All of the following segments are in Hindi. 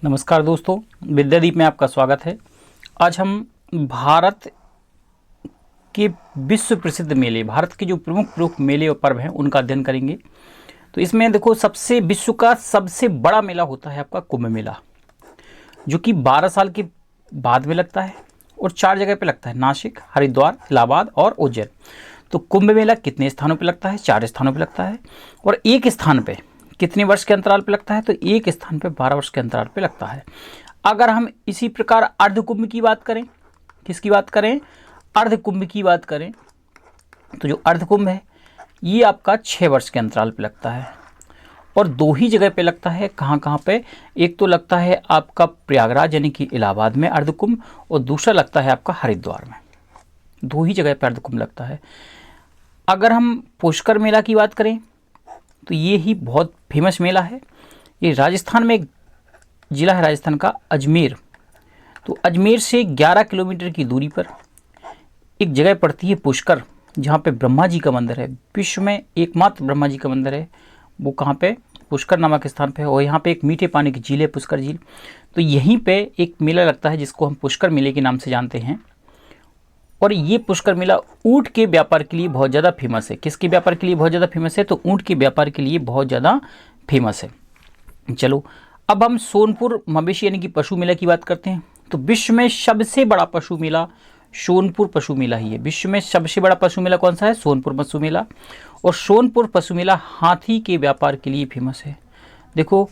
नमस्कार दोस्तों, विद्यादीप में आपका स्वागत है। आज हम भारत के विश्व प्रसिद्ध मेले, भारत के जो प्रमुख मेले और पर्व हैं उनका अध्ययन करेंगे। तो इसमें देखो, विश्व का सबसे बड़ा मेला होता है आपका कुंभ मेला, जो कि 12 साल के बाद में लगता है और 4 जगह पे लगता है: नासिक, हरिद्वार, इलाहाबाद और उज्जैन। तो कुंभ मेला कितने स्थानों पे लगता है? 4 स्थानों पे लगता है। और एक स्थान पे कितने वर्ष के अंतराल पे लगता है? तो एक स्थान पे 12 वर्ष के अंतराल पे लगता है। अगर हम इसी प्रकार अर्ध कुंभ की बात करें, किसकी बात करें? अर्ध कुंभ की बात करें, तो जो अर्ध कुंभ है ये आपका 6 वर्ष के अंतराल पे लगता है और 2 ही जगह पे लगता है। कहाँ कहाँ पे? एक तो लगता है आपका प्रयागराज यानी कि इलाहाबाद में अर्ध कुंभ, और दूसरा लगता है आपका हरिद्वार में। 2 ही जगह पे अर्ध कुंभ लगता है। अगर हम पुष्कर मेला की बात करें तो ये ही बहुत फेमस मेला है। ये राजस्थान में एक जिला है, राजस्थान का अजमेर। तो अजमेर से 11 किलोमीटर की दूरी पर एक जगह पड़ती है पुष्कर, जहाँ पे ब्रह्मा जी का मंदिर है। विश्व में एकमात्र ब्रह्मा जी का मंदिर है, वो कहाँ पे? पुष्कर नामक स्थान पे है। और यहाँ पे एक मीठे पानी की झील है, पुष्कर झील। तो यहीं पे एक मेला लगता है जिसको हम पुष्कर मेले के नाम से जानते हैं। और ये पुष्कर मेला ऊँट के व्यापार के लिए बहुत ज़्यादा फेमस है। किसके व्यापार के लिए बहुत ज़्यादा फेमस है? तो ऊँट के व्यापार के लिए बहुत ज़्यादा फेमस है। चलो, अब हम सोनपुर मवेशी यानी कि पशु मेला की बात करते हैं। तो विश्व में सबसे बड़ा पशु मेला सोनपुर पशु मेला ही है। विश्व में सबसे बड़ा पशु मेला कौन सा है? सोनपुर पशु मेला। और सोनपुर पशु मेला हाथी के व्यापार के लिए फेमस है। देखो,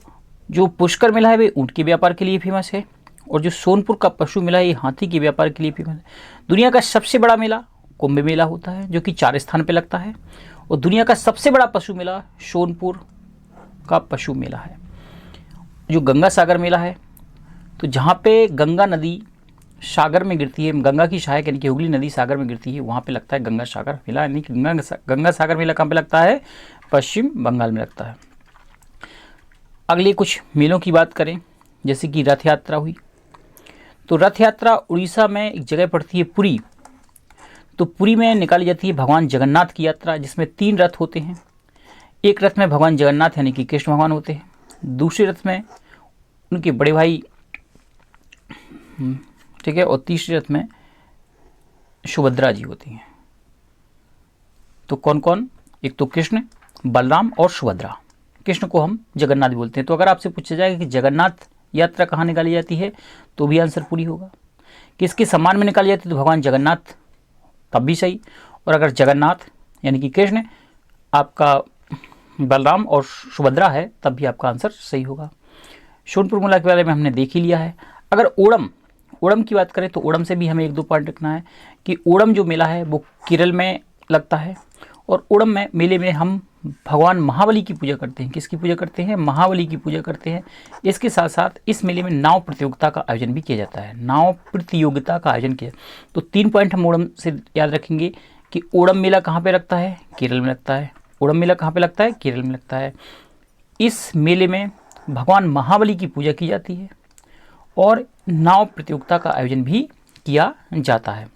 जो पुष्कर मेला है वे ऊँट के व्यापार के लिए फेमस है, और जो सोनपुर का पशु मेला ये हाथी के व्यापार के लिए फेमस है। दुनिया का सबसे बड़ा मेला कुंभ मेला होता है, जो कि 4 स्थान पे लगता है। और दुनिया का सबसे बड़ा पशु मेला सोनपुर का पशु मेला है। जो गंगा सागर मेला है, तो जहाँ पे गंगा नदी सागर में गिरती है, गंगा की सहायक यानी कि हुगली नदी सागर में गिरती है, वहाँ पे लगता है गंगा सागर मेला। यानी कि गंगा सागर मेला कहाँ पे लगता है? पश्चिम बंगाल में लगता है। अगले कुछ मेलों की बात करें, जैसे कि रथ यात्रा हुई। तो रथ यात्रा उड़ीसा में एक जगह पड़ती है पुरी। तो पुरी में निकाली जाती है भगवान जगन्नाथ की यात्रा, जिसमें 3 रथ होते हैं। एक रथ में भगवान जगन्नाथ यानी कि कृष्ण भगवान होते हैं, दूसरे रथ में उनके बड़े भाई, ठीक है, और तीसरे रथ में सुभद्रा जी होती हैं। तो कौन कौन? एक तो कृष्ण, बलराम और सुभद्रा। कृष्ण को हम जगन्नाथ बोलते हैं। तो अगर आपसे पूछा जाएगा कि जगन्नाथ यात्रा कहाँ निकाली जाती है, तो भी आंसर पूरी होगा। किसके सम्मान में निकाली जाती है? तो भगवान जगन्नाथ, तब भी सही। और अगर जगन्नाथ यानी कि कृष्ण, आपका बलराम और सुभद्रा है, तब भी आपका आंसर सही होगा। सोनपुर मेला के बारे में हमने देख ही लिया है। अगर ओणम की बात करें तो ओणम से भी हमें 1-2 पॉइंट रखना है कि ओणम जो मेला है वो केरल में लगता है। और ओणम में मेले में हम भगवान महाबली की पूजा करते हैं। किसकी पूजा करते हैं? महाबली की पूजा करते हैं। इसके साथ साथ इस मेले में नाव प्रतियोगिता का आयोजन भी किया जाता है। नाव प्रतियोगिता का आयोजन किया। तो 3 पॉइंट हम ओणम से याद रखेंगे कि ओणम मेला कहाँ पे लगता है? केरल में लगता है। ओणम मेला कहाँ पे लगता है? केरल में लगता है। इस मेले में भगवान महाबली की पूजा की जाती है और नाव प्रतियोगिता का आयोजन भी किया जाता है।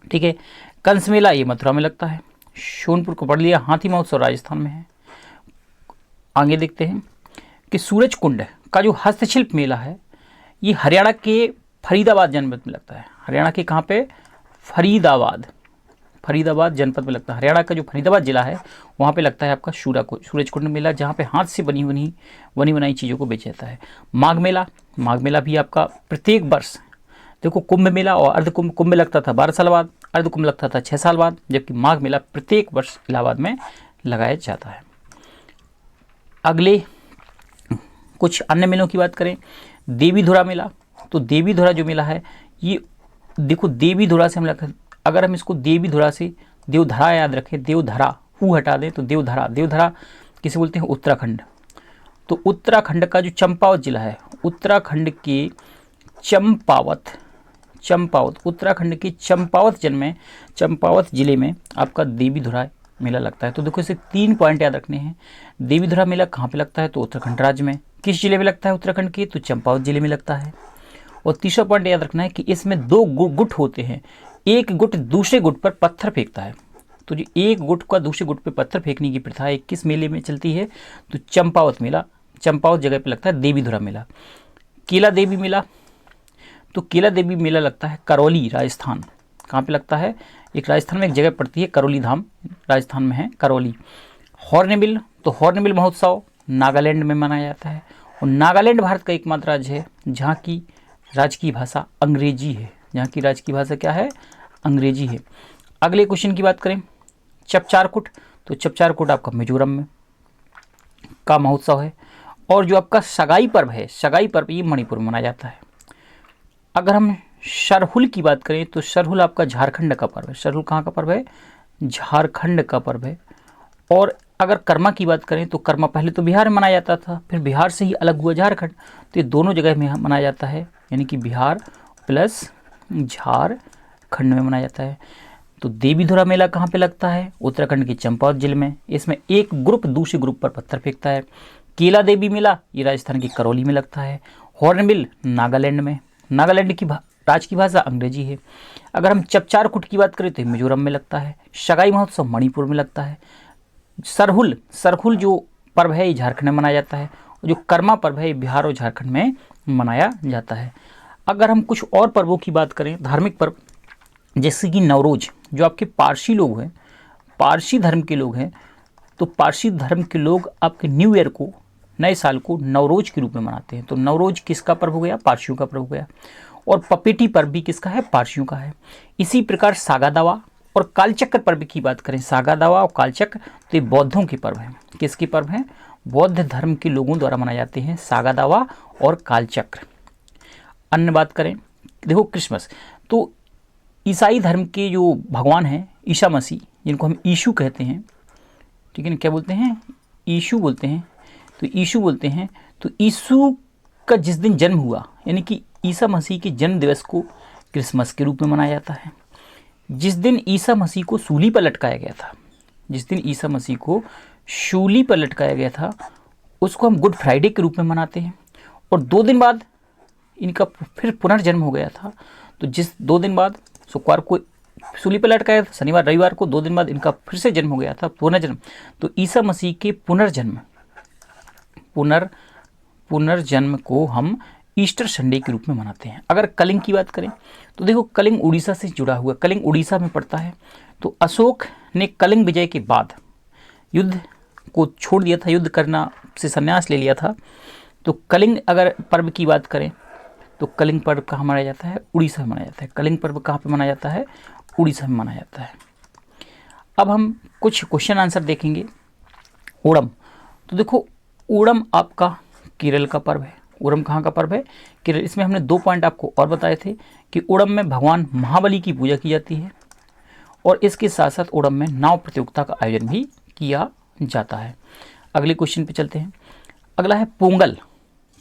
ठीक है। कंस मेला ये मथुरा में लगता है। सोनपुर को पढ़ लिया। हाथी महोत्सव राजस्थान में है। आगे देखते हैं कि सूरज कुंड का जो हस्तशिल्प मेला है ये हरियाणा के फरीदाबाद जनपद में लगता है। हरियाणा के कहाँ पे? फरीदाबाद जनपद में लगता है। हरियाणा का जो फरीदाबाद जिला है वहाँ पे लगता है आपका सूरज कुंड मेला, जहाँ पे हाथ से बनी बनाई चीज़ों को बेचा जाता है। माघ मेला भी आपका प्रत्येक वर्ष, देखो, कुंभ मेला और अर्ध कुंभ लगता था 12 साल बाद, अर्ध कुंभ लगता था 6 साल बाद, जबकि माघ मेला प्रत्येक वर्ष इलाहाबाद में लगाया जाता है। अगले कुछ अन्य मेलों की बात करें, देवीधुरा मेला। तो देवीधुरा जो मेला है ये, देखो, देवीधुरा से हम अगर हम इसको देवीधुरा से देवधरा याद रखें, देवधरा हटा दें तो देवधरा किसे बोलते हैं? उत्तराखंड। तो उत्तराखंड का जो चंपावत जिला है, उत्तराखंड के उत्तराखंड के चंपावत जिले में आपका देवीधुरा मेला लगता है। तो देखो, इसे 3 पॉइंट याद रखने हैं। देवीधुरा मेला कहाँ पे लगता है? तो उत्तराखंड राज्य में। किस जिले में लगता है उत्तराखंड के? तो चंपावत जिले में लगता है। और तीसरा पॉइंट याद रखना है कि इसमें 2 गुट होते हैं। एक गुट दूसरे गुट पर पत्थर फेंकता है। तो जो एक गुट का दूसरे गुट पर पत्थर फेंकने की प्रथा है किस मेले में चलती है? तो चंपावत मेला, चंपावत जगह पे लगता है देवीधुरा मेला। केला देवी मेला, तो केला देवी मेला लगता है करौली राजस्थान। कहाँ पे लगता है? एक राजस्थान में एक जगह पड़ती है, करौली धाम राजस्थान में है, करौली। हॉर्नबिल, तो हॉर्नबिल महोत्सव नागालैंड में मनाया जाता है, और नागालैंड भारत का एकमात्र राज्य है जहाँ की राजकीय भाषा अंग्रेजी है। जहाँ की राजकीय भाषा क्या है? अंग्रेजी है। अगले क्वेश्चन की बात करें, चपचारकुट, तो चपचारकुट आपका मिजोरम में का महोत्सव है। और जो आपका सगाई पर्व है, सगाई पर्व ये मणिपुर में मनाया जाता है। अगर हम सरहुल की बात करें तो सरहुल आपका झारखंड का पर्व है। सरहुल कहाँ का पर्व है? झारखंड का पर्व है। और अगर कर्मा की बात करें तो कर्मा पहले तो बिहार में मनाया जाता था, फिर बिहार से ही अलग हुआ झारखंड, तो ये दोनों जगह में मनाया जाता है, यानी कि बिहार प्लस झारखंड में मनाया जाता है। तो देवीधुरा मेला कहाँ पे लगता है? उत्तराखंड के चंपावत जिले में। इसमें एक ग्रुप दूसरे ग्रुप पर पत्थर फेंकता है। केला देवी मेला ये राजस्थान की करौली में लगता है। हॉर्नबिल नागालैंड में, नागालैंड की राज की भाषा अंग्रेजी है। अगर हम चपचारकुट की बात करें तो मिजोरम में लगता है। सगाई महोत्सव मणिपुर में लगता है। सरहुल, सरहुल जो पर्व है ये झारखंड में मनाया जाता है, और जो कर्मा पर्व है ये बिहार और झारखंड में मनाया जाता है। अगर हम कुछ और पर्वों की बात करें, धार्मिक पर्व, जैसे कि नवरोज, जो आपके पारसी लोग हैं, पारसी धर्म के लोग हैं, तो पारसी धर्म के लोग आपके न्यू ईयर को, नए साल को नवरोज के रूप में मनाते हैं। तो नवरोज किसका पर्व हो गया? पारसियों का पर्व हो गया। और पपेटी पर्व भी किसका है? पारसियों का है। इसी प्रकार सागा दावा और कालचक्र पर्व की बात करें, सागा दावा और कालचक्र, तो ये बौद्धों के पर्व हैं। किसके पर्व हैं? बौद्ध धर्म के लोगों द्वारा मनाए जाते हैं सागा दावा और कालचक्र। अन्य बात करें, देखो क्रिसमस, तो ईसाई धर्म के जो भगवान हैं ईसा मसीह, जिनको हम यीशु कहते हैं, ठीक है ना, क्या बोलते हैं? यीशु बोलते हैं। तो यीशु बोलते हैं, तो यीशु का जिस दिन जन्म हुआ, यानी कि ईसा मसीह के जन्म दिवस को क्रिसमस के रूप में मनाया जाता है। जिस दिन ईसा मसीह को सूली पर लटकाया गया था, जिस दिन ईसा मसीह को सूली पर लटकाया गया था, उसको हम गुड फ्राइडे के रूप में मनाते हैं। और 2 दिन बाद इनका फिर पुनर्जन्म हो गया था, तो जिस 2 दिन बाद, शुक्रवार को सूली पर लटकाया था, शनिवार रविवार को 2 दिन बाद इनका फिर से जन्म हो गया था, पुनर्जन्म। तो ईसा मसीह के पुनर्जन्म को हम ईस्टर संडे के रूप में मनाते हैं। अगर कलिंग की बात करें तो देखो कलिंग उड़ीसा से जुड़ा हुआ, कलिंग उड़ीसा में पड़ता है। तो अशोक ने कलिंग विजय के बाद युद्ध को छोड़ दिया था, युद्ध करना से संन्यास ले लिया था। तो कलिंग अगर पर्व की बात करें तो कलिंग पर्व कहाँ मनाया जाता है? उड़ीसा में मनाया जाता है। कलिंग पर्व कहाँ पे मनाया जाता है? उड़ीसा में मनाया जाता है। अब हम कुछ क्वेश्चन आंसर देखेंगे। ओणम, तो देखो ओणम आपका केरल का पर्व है। ओणम कहाँ का पर्व है? केरल। इसमें हमने 2 पॉइंट आपको और बताए थे कि ओणम में भगवान महाबली की पूजा की जाती है, और इसके साथ साथ ओणम में नाव प्रतियोगिता का आयोजन भी किया जाता है। अगले क्वेश्चन पे चलते हैं। अगला है पोंगल।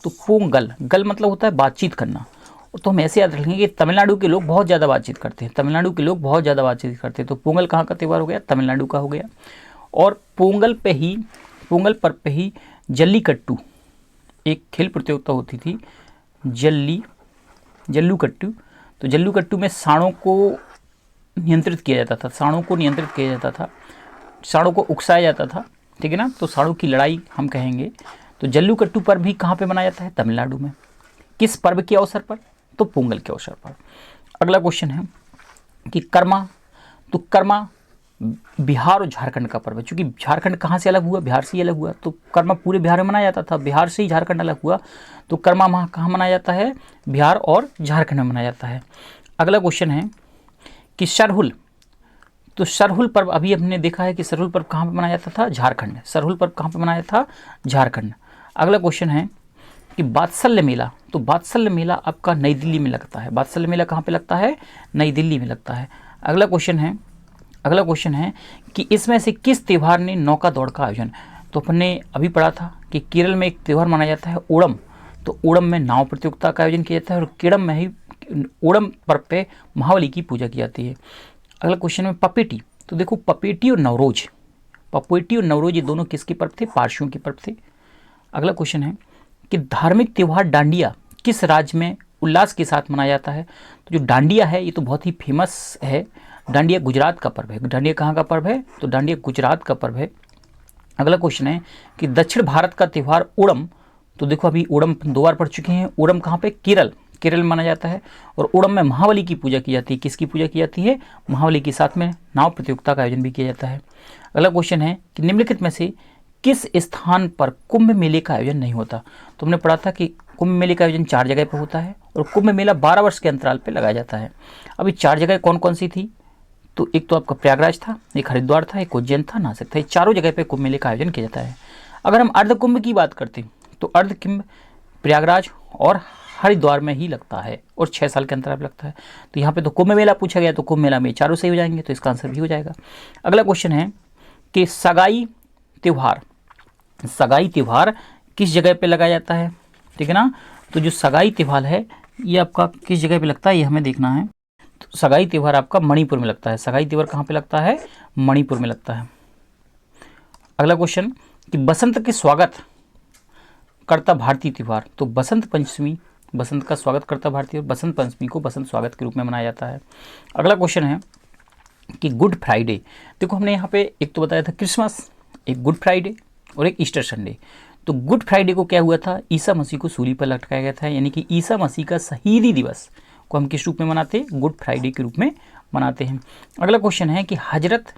तो पोंगल, गल मतलब होता है बातचीत करना, तो हम ऐसे याद रखेंगे कि तमिलनाडु के लोग बहुत ज़्यादा बातचीत करते हैं, तमिलनाडु के लोग बहुत ज़्यादा बातचीत करते हैं। तो पोंगल कहाँ का त्यौहार हो गया? तमिलनाडु का हो गया। और पोंगल पर्व पे ही जल्लीकट्टू, एक खेल प्रतियोगिता होती थी, जल्लूकट्टू। तो जल्लूकट्टू में सांडों को नियंत्रित किया जाता था, सांडों को नियंत्रित किया जाता था, सांडों को उकसाया जाता था, ठीक है ना। तो सांडों की लड़ाई हम कहेंगे। तो जल्लूकट्टू पर्व भी कहाँ पे मनाया जाता है? तमिलनाडु में। किस पर्व के अवसर पर? तो पोंगल के अवसर पर। अगला क्वेश्चन है कि कर्मा। तो कर्मा बिहार और झारखंड का पर्व है, क्योंकि झारखंड कहाँ से अलग हुआ? बिहार से ही अलग हुआ। तो कर्मा पूरे बिहार में मनाया जाता था, बिहार से ही झारखंड अलग हुआ, तो कर्मा कहाँ मनाया जाता है? बिहार और झारखंड में मनाया जाता है। अगला क्वेश्चन है कि सरहुल। तो सरहुल पर्व अभी हमने देखा है कि सरहुल पर्व कहाँ पे मनाया जाता था? झारखंड। सरहुल पर्व कहाँ पे मनाया था? झारखंड। अगला क्वेश्चन है कि वात्सल्य मेला। तो वात्सल्य मेला आपका नई दिल्ली में लगता है। वात्सल्य मेला कहाँ पे लगता है? नई दिल्ली में लगता है। अगला क्वेश्चन है कि इसमें से किस त्यौहार ने नौका दौड़ का आयोजन? तो अपने अभी पढ़ा था कि केरल में एक त्यौहार मनाया जाता है ओणम। तो ओणम में नाव प्रतियोगिता का आयोजन किया जाता है, और केरल में ही ओणम पर्व पे महाबली की पूजा की जाती है। अगला क्वेश्चन में पपेटी। तो देखो पपेटी और नवरोज, ये दोनों किसके पर्व थे? पारसियों के पर्व थे। अगला क्वेश्चन है कि धार्मिक त्यौहार डांडिया किस राज्य में उल्लास के साथ मनाया जाता है? तो जो डांडिया है ये तो बहुत ही फेमस है। डांडिया गुजरात का पर्व है। डांडिया कहाँ का पर्व है? तो डांडिया गुजरात का पर्व है। अगला क्वेश्चन है कि दक्षिण भारत का त्यौहार ओणम तो देखो अभी ओणम 2 बार पढ़ चुके हैं। ओणम कहाँ पे? केरल, केरल में माना जाता है। और ओणम में महाबली की पूजा की जाती है। किसकी पूजा की जाती है? महाबली के साथ में नाव प्रतियोगिता का आयोजन भी किया जाता है। अगला क्वेश्चन है कि निम्नलिखित में से किस स्थान पर कुंभ मेले का आयोजन नहीं होता? तो हमने पढ़ा था कि कुंभ मेले का आयोजन 4 जगह पर होता है और कुंभ मेला 12 वर्ष के अंतराल पर लगाया जाता है। अभी 4 जगह कौन कौन सी थी? तो एक तो आपका प्रयागराज था, एक हरिद्वार था, एक उज्जैन था, नासिक था। ये चारों जगह पे कुंभ मेले का आयोजन किया जाता है। अगर हम अर्ध कुंभ की बात करते हैं तो अर्ध कुंभ प्रयागराज और हरिद्वार में ही लगता है और 6 साल के अंतराल पर लगता है। तो यहाँ पे तो कुंभ मेला पूछा गया, तो कुंभ मेला में चारों सही हो जाएंगे, तो इसका आंसर भी हो जाएगा। अगला क्वेश्चन है कि सगाई त्यौहार, सगाई त्यौहार किस जगह पे लगाया जाता है? ठीक है ना। तो जो सगाई त्यौहार है ये आपका किस जगह पे लगता है, ये हमें देखना है। तो सगाई त्यौहार आपका मणिपुर में लगता है। सगाई त्यौहार कहाँ पे लगता है? मणिपुर में लगता है। अगला क्वेश्चन कि बसंत के स्वागत करता भारतीय त्यौहार, तो बसंत पंचमी, बसंत का स्वागत करता भारतीय, और बसंत पंचमी को बसंत स्वागत के रूप में मनाया जाता है। अगला क्वेश्चन है कि गुड फ्राइडे, देखो हमने यहाँ पे एक तो बताया था क्रिसमस, एक गुड फ्राइडे और एक ईस्टर संडे। तो गुड फ्राइडे को क्या हुआ था? ईसा मसीह को सूली पर लटकाया गया था, यानी कि ईसा मसीह का शहीदी दिवस को हम किस रूप में मनाते हैं? गुड फ्राइडे के रूप में मनाते हैं। अगला क्वेश्चन है कि हजरत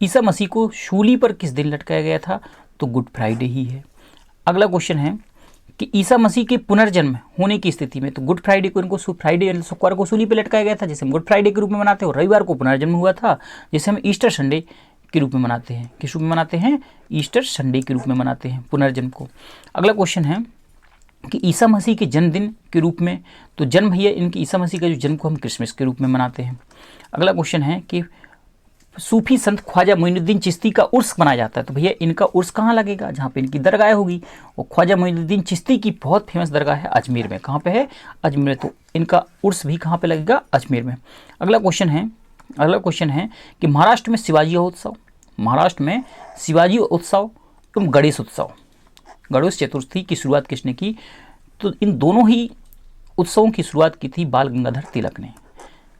ईसा मसीह को सूली पर किस दिन लटकाया गया था? तो गुड फ्राइडे ही है। अगला क्वेश्चन है कि ईसा मसीह के पुनर्जन्म होने की स्थिति में, तो गुड फ्राइडे को इनको फ्राइडे शुक्रवार को सूली पर लटकाया गया था, जैसे हम गुड फ्राइडे के रूप में मनाते हैं, और रविवार को पुनर्जन्म हुआ था, जैसे हम ईस्टर संडे के रूप में मनाते हैं। किस रूप में मनाते हैं? ईस्टर संडे के रूप में मनाते हैं पुनर्जन्म को। अगला क्वेश्चन है कि ईसा मसीह के जन्मदिन के रूप में, तो जन्म भैया इनकी ईसा मसीह का जो जन्म को हम क्रिसमस के रूप में मनाते हैं। अगला क्वेश्चन है कि सूफी संत ख्वाजा मोइनुद्दीन चिश्ती का उर्स मनाया जाता है, तो भैया इनका उर्स कहाँ लगेगा? जहाँ पे इनकी दरगाह होगी। और ख्वाजा मोइनुद्दीन चिश्ती की बहुत फेमस दरगाह है अजमेर में। कहाँ पे है? अजमेर में। तो इनका उर्स भी कहाँ पे लगेगा? अजमेर में। अगला क्वेश्चन है कि महाराष्ट्र में शिवाजी उत्सव, महाराष्ट्र में शिवाजी उत्सव एवं गणेश उत्सव, गणेश चतुर्थी की शुरुआत किसने की? तो इन दोनों ही उत्सवों की शुरुआत की थी बाल गंगाधर तिलक ने।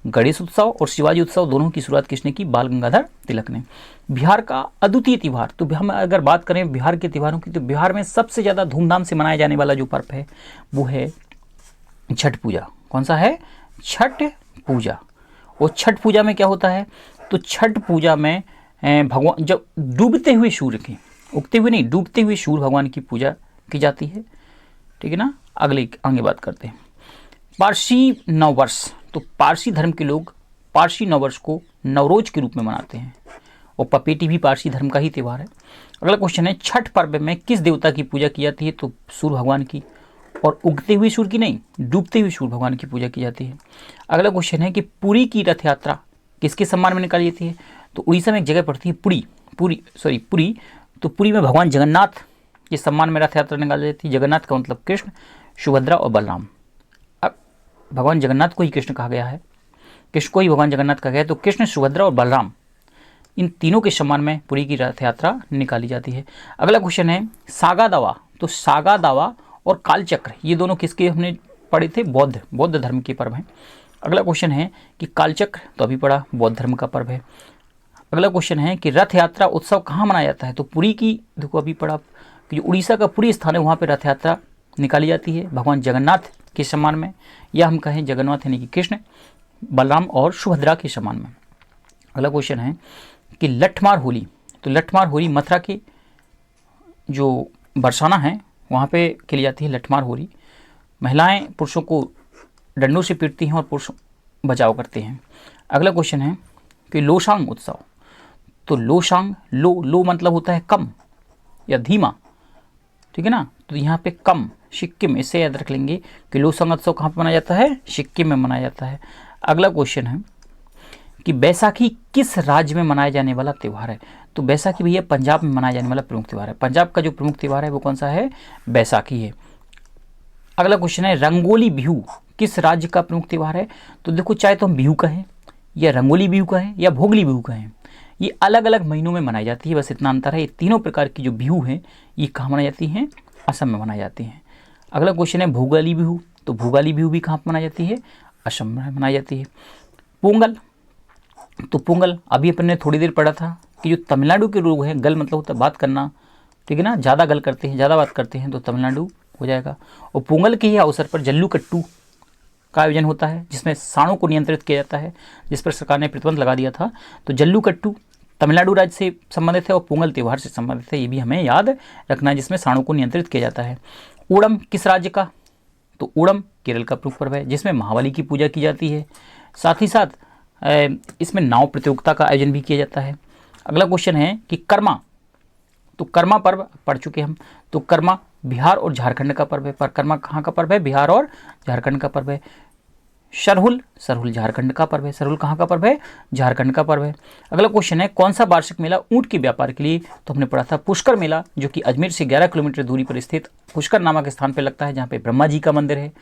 गणेश उत्सव और शिवाजी उत्सव दोनों की शुरुआत किसने की? बाल गंगाधर तिलक ने। बिहार का अद्वितीय त्यौहार, तो हम अगर बात करें बिहार के त्योहारों की, तो बिहार में सबसे ज़्यादा धूमधाम से मनाया जाने वाला जो पर्व है वो है छठ पूजा। कौन सा है? छठ पूजा। और छठ पूजा में क्या होता है? तो छठ पूजा में भगवान जब डूबते हुए सूर्य की, उगते हुए नहीं, डूबते हुए सूर्य भगवान की पूजा की जाती है। ठीक है ना। आगे बात करते हैं पारसी नववर्ष। तो पारसी धर्म के लोग पारसी नववर्ष को नवरोज के रूप में मनाते हैं, और पपेटी भी पारसी धर्म का ही त्यौहार है। अगला क्वेश्चन है छठ पर्व में किस देवता की पूजा की जाती है? तो सूर्य भगवान की, और उगते हुए सूर्य की नहीं, डूबते हुए सूर्य भगवान की पूजा की जाती है। अगला क्वेश्चन है कि पुरी की रथ यात्रा किसके सम्मान में निकाली जाती है? तो उड़ीसा में एक जगह पड़ती है पुरी। तो पुरी में भगवान जगन्नाथ के सम्मान में रथ यात्रा निकाली जाती है। जगन्नाथ का मतलब कृष्ण, सुभद्रा और बलराम। अब भगवान जगन्नाथ को ही कृष्ण कहा गया है, कृष्ण को ही भगवान जगन्नाथ कहा गया है, तो कृष्ण, सुभद्रा और बलराम इन तीनों के सम्मान में पुरी की रथ यात्रा निकाली जाती है। अगला क्वेश्चन है सागा दावा। तो सागा दावा और कालचक्र ये दोनों किसके हमने पढ़े थे? बौद्ध धर्म के पर्व हैं। अगला क्वेश्चन है कि कालचक्र तो अभी पढ़ा, बौद्ध धर्म का पर्व है। अगला क्वेश्चन है कि रथ यात्रा उत्सव कहाँ मनाया जाता है? तो पुरी की, देखो अभी पढ़ा कि जो उड़ीसा का पुरी स्थान है वहाँ पे रथ यात्रा निकाली जाती है भगवान जगन्नाथ के सम्मान में, या हम कहें जगन्नाथ यानी कि कृष्ण, बलराम और सुभद्रा के सम्मान में। अगला क्वेश्चन है कि लठमार होली। तो लठमार होली मथुरा के जो बरसाना है वहाँ पे खेली जाती है लठमार होली। महिलाएं पुरुषों को डंडों से पीटती हैं और पुरुष बचाव करते हैं। अगला क्वेश्चन है कि लोसांग उत्सव। तो लोसांग, लो मतलब होता है कम या धीमा, ठीक है ना। तो यहाँ पे कम, सिक्किम, इससे याद रख लेंगे कि लोसांग उत्सव कहाँ पे मनाया जाता है? सिक्किम में मनाया जाता है। अगला क्वेश्चन है कि बैसाखी किस राज्य में मनाया जाने वाला त्यौहार है? तो बैसाखी भैया पंजाब में मनाया जाने वाला प्रमुख त्यौहार है। पंजाब का जो प्रमुख त्यौहार है वो कौन सा है? बैसाखी है। अगला क्वेश्चन है रंगोली बिहू किस राज्य का प्रमुख त्यौहार है? तो देखो चाहे तो हम बिहू कहें या रंगोली बिहू कहें या भोगली बिहू कहें, ये अलग अलग महीनों में मनाई जाती है, बस इतना अंतर है। ये तीनों प्रकार की जो बिहू हैं ये कहाँ मनाई जाती हैं? असम में मनाई जाती हैं। अगला क्वेश्चन है भोगाली बिहू। तो भोगाली बिहू भी कहाँ पर मनाई जाती है? असम में मनाई जाती है। पोंगल। तो पोंगल अभी अपन ने थोड़ी देर पढ़ा था कि जो तमिलनाडु के लोग हैं, गल मतलब होता है बात करना, ठीक है ना, ज़्यादा गल करते हैं, ज़्यादा बात करते हैं, तो तमिलनाडु हो जाएगा। और पोंगल के ही अवसर पर जल्लीकट्टू का आयोजन होता है जिसमें सांडों को नियंत्रित किया जाता है, जिस पर सरकार ने प्रतिबंध लगा दिया था। तो जल्लीकट्टू तमिलनाडु राज्य से संबंधित है और पोंगल त्यौहार से संबंधित है, ये भी हमें याद रखना है, जिसमें सांडों को नियंत्रित किया जाता है। ओणम किस राज्य का? तो ओणम केरल का प्रमुख पर्व है जिसमें महाबली की पूजा की जाती है। साथ ही साथ इसमें नाव प्रतियोगिता का आयोजन भी किया जाता है। अगला क्वेश्चन है कि कर्मा, तो कर्मा पर्व पढ़ चुके हम। तो कर्मा बिहार और झारखंड का पर्व है, पर कर्मा कहाँ का पर्व है? बिहार और झारखंड का पर्व है। सरहुल, सरहुल झारखंड का पर्व है। सरहुल कहाँ का पर्व है? झारखंड का पर्व है। अगला क्वेश्चन है कौन सा वार्षिक मेला ऊंट के व्यापार के लिए? तो हमने पढ़ा था पुष्कर मेला, जो कि अजमेर से 11 किलोमीटर दूरी पर स्थित पुष्कर नामक स्थान पर लगता है, जहाँ पे ब्रह्मा जी का मंदिर है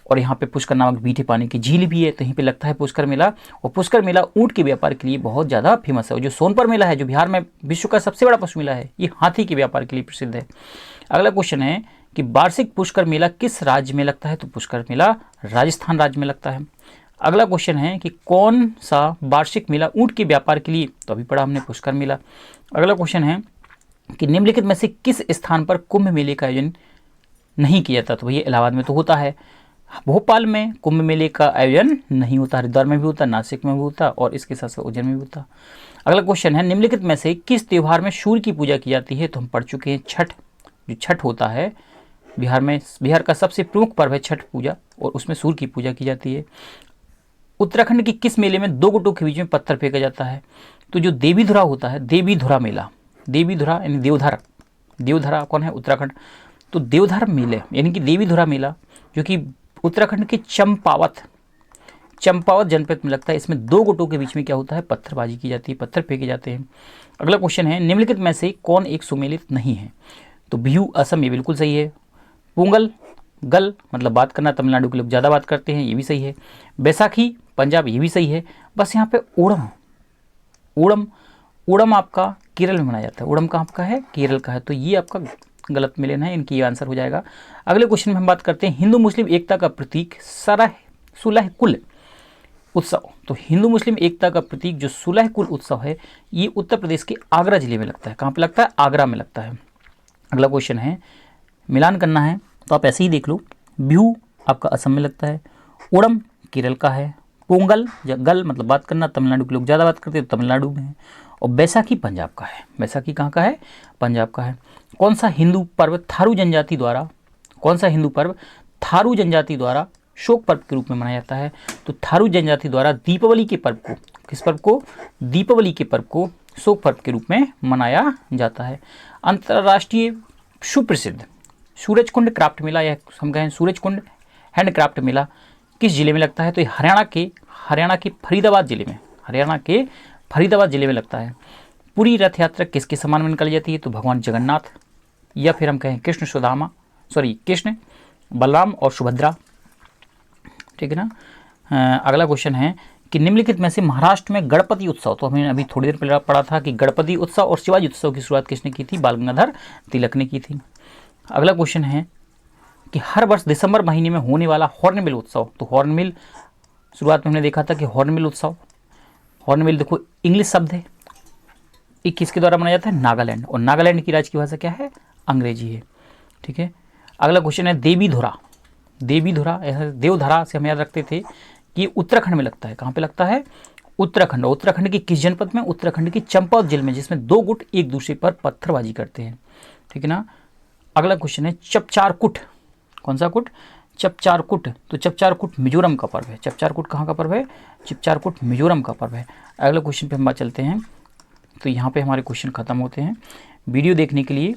और यहाँ पे पुष्कर नामक मीठे पानी की झील भी है, तो यहीं पे लगता है पुष्कर मेला। और पुष्कर मेला ऊंट के व्यापार के लिए बहुत ज़्यादा फेमस है। और जो सोनपुर मेला है, जो बिहार में विश्व का सबसे बड़ा पशु मेला है, ये हाथी के व्यापार के लिए प्रसिद्ध है। अगला क्वेश्चन है कि वार्षिक पुष्कर मेला किस राज्य में लगता है? तो पुष्कर मेला राजस्थान राज्य में लगता है। अगला क्वेश्चन है कि कौन सा वार्षिक मेला ऊंट के व्यापार के लिए? तो अभी पढ़ा हमने पुष्कर मेला। अगला क्वेश्चन है कि निम्नलिखित में से किस स्थान पर कुंभ मेले का आयोजन नहीं किया जाता? तो भैया इलाहाबाद में तो होता है। भोपाल में कुंभ मेले का आयोजन नहीं होता, हरिद्वार में भी होता, नासिक में भी होता और इसके साथ साथ उज्जैन में भी होता। अगला क्वेश्चन है निम्नलिखित में से किस त्योहार में सूर्य की पूजा की जाती है? तो हम पढ़ चुके हैं छठ। जो छठ होता है बिहार में, बिहार का सबसे प्रमुख पर्व है छठ पूजा और उसमें सूर्य की पूजा की जाती है। उत्तराखंड के किस मेले में दो गुटों के बीच में पत्थर फेंका जाता है? तो जो देवीधुरा होता है, देवीधुरा मेला, देवीधुरा यानी देवधर, देवधरा कौन है? उत्तराखंड। तो देवधर मेले यानी कि देवीधुरा मेला जो कि उत्तराखंड के चंपावत जनपद में लगता है, इसमें दो गुटों के बीच में क्या होता है? पत्थरबाजी की जाती है, पत्थर फेंके जाते हैं। अगला क्वेश्चन है निम्नलिखित में से कौन एक सुमेलित नहीं है? तो बिहू असम, ये बिल्कुल सही है। पोंगल गल मतलब बात करना, तमिलनाडु के लोग ज़्यादा बात करते हैं, ये भी सही है। बैसाखी पंजाब, ये भी सही है। बस यहाँ पे ओणम, ओणम ओणम आपका केरल में मनाया जाता है। ओणम कहाँ का है? केरल का है। तो ये आपका गलत में लेना है, इनकी आंसर हो जाएगा। अगले क्वेश्चन में हम बात करते हैं हिंदू मुस्लिम एकता का प्रतीक सुलह कुल उत्सव। तो हिंदू मुस्लिम एकता का प्रतीक जो सुलह कुल उत्सव है, ये उत्तर प्रदेश के आगरा जिले में लगता है। कहाँ पे लगता है? आगरा में लगता है। अगला क्वेश्चन है, मिलान करना है तो आप ऐसे ही देख लो। बिहू आपका असम में लगता है, ओणम केरल का है, पोंगल गल मतलब बात करना, तमिलनाडु के लोग ज़्यादा बात करते हैं, तमिलनाडु में है। और बैसाखी पंजाब का है। बैसाखी कहाँ का है? पंजाब का है। कौन सा हिंदू पर्व थारू जनजाति द्वारा, कौन सा हिंदू पर्व थारू जनजाति द्वारा शोक पर्व के रूप में मनाया जाता है? तो थारू जनजाति द्वारा दीपावली के पर्व को, किस पर्व को? दीपावली के पर्व को शोक पर्व के रूप में मनाया जाता है। अंतर्राष्ट्रीय सुप्रसिद्ध सूरजकुंड क्राफ्ट मेला, या हम कहें सूरजकुंड हैंडक्राफ्ट मेला किस जिले में लगता है? तो ये हरियाणा के फरीदाबाद जिले में, हरियाणा के फरीदाबाद जिले में लगता है। पूरी रथ यात्रा किसके सम्मान में निकाली जाती है? तो भगवान जगन्नाथ, या फिर हम कहें कृष्ण बलराम और सुभद्रा, ठीक है ना। अगला क्वेश्चन है कि निम्नलिखित में से महाराष्ट्र में गणपति उत्सव, तो हमने अभी थोड़ी देर पहले पढ़ा था कि गणपति उत्सव और शिवाजी उत्सव की शुरुआत किसने की थी? बाल गंगाधर तिलक ने की थी। अगला क्वेश्चन है कि हर वर्ष दिसंबर महीने में होने वाला हॉर्नबिल उत्सव, तो हॉर्नबिल शुरुआत में हमने देखा था कि हॉर्नबिल उत्सव, हॉर्नबिल देखो इंग्लिश शब्द है, ये किसके द्वारा मनाया जाता है? नागालैंड, और नागालैंड की राज्य की भाषा क्या है? अंग्रेजी है, ठीक है। अगला क्वेश्चन है देवीधुरा, देवीधुरा देवधरा से हम याद रखते थे कि ये उत्तराखंड में लगता है। कहाँ पे लगता है? उत्तराखंड। उत्तराखंड के किस जनपद में? उत्तराखंड के चंपावत जिले में, जिसमें दो गुट एक दूसरे पर पत्थरबाजी करते हैं, ठीक है ना। अगला क्वेश्चन है चपचारकुट, कौन सा कुट? चपचारकुट। तो चपचारकुट मिजोरम का पर्व है। चपचारकुट कहाँ का पर्व है? चपचारकुट मिजोरम का पर्व है। अगले क्वेश्चन पे हम बात चलते हैं। तो यहाँ पे हमारे क्वेश्चन खत्म होते हैं। वीडियो देखने के लिए